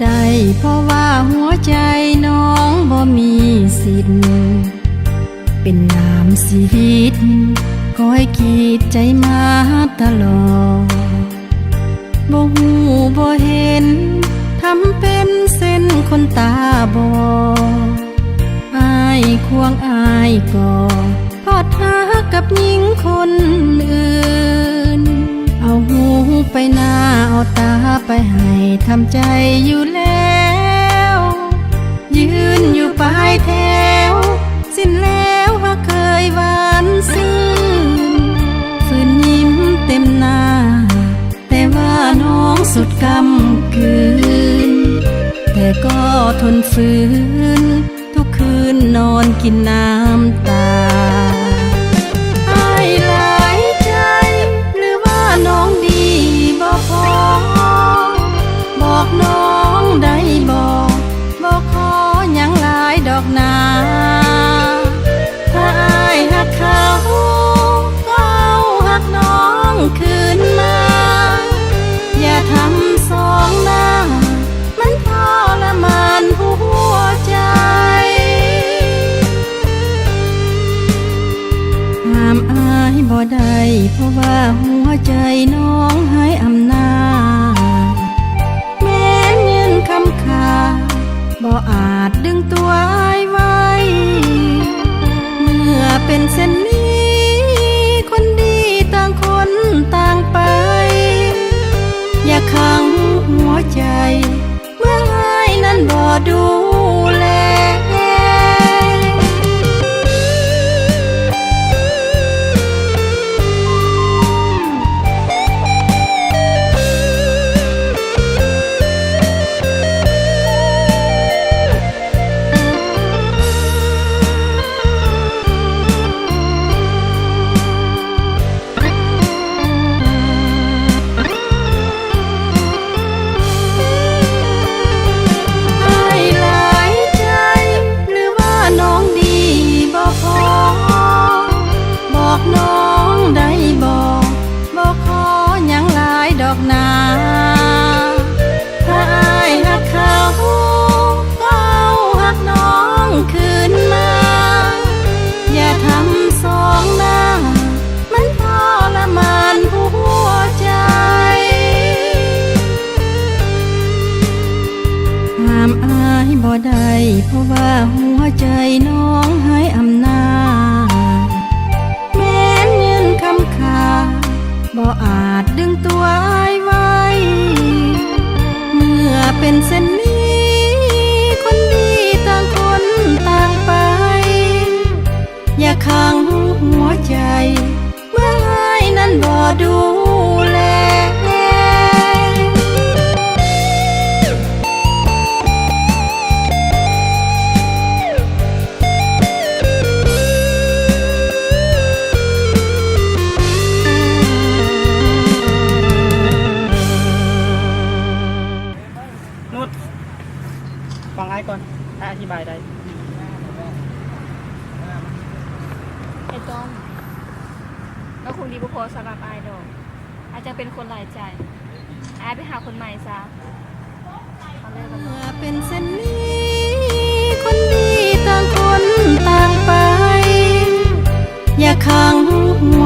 ได้เพราะว่าหัวใจน้องบ่มีสิทธิ์เป็นน้ำชีวิตคอยขีดใจมาตลอดบ่หูบ่เห็นทำเป็นเส้นคนตาบอดอายควงอายก่อพอดหากับหญิงคนอื่นเอาหูไปหน้าเอาตาไปให้ทำใจอยู่แล้วยืนอยู่ปลายแถวสิ้นแล้วหากเคยหวานซึ้งฝืนยิ้มเต็มหน้าแต่ว่าน้องสุดกำกืนแต่ก็ทนฝืนทุกคืนนอนกินน้ำตาอ้ายหลายใจหรือว่าน้องดีบ่พอบอกน้องได้บอกขอหยังหลายดอกนาถ้าอ้ายหักเขาก็เอาหักน้องคืนมาอย่าทำสองหน้ามันทรมานหัวใจห้ามอายบ่ได้เพราะว่าหัวใจน้องให้อำนาจแม้นยืนคำขาบ่อาจดึงตัวอายไว้เมื่อเป็นเช่นนี้คนดีต่างคนต่างไปอย่าขังหัวใจเมื่ออายนั้นบ่ดูแลน้องได้บอกขอหยังหลายดอกนาถ้าอายหักเขาก็เอาหักน้องคืนมาอย่าทำสองหน้ามันทรมานหัวใจห้ามอายบ่ได้เพราะว่าหัวใจน้องให้อำนาจคำขาบ่อาจดึงตัวอายไว้เมื่อเป็นเช่นนี้คนดีต่างคนต่างไปอย่าขังหัวใจเมื่ออายนั้นบ่ดูแลฟังไอ้ก่อนอธิบายได้ไอ้ต้อมก็คงดีบุพอสำหรับไอ้ดอกอาจจะเป็นคนหลายใจไอ้ไปหาคนใหม่ซะเขาเลิกกัน เมื่อเป็นเช่นนี้คนดีต่างคนต่างไปอย่าขังหัว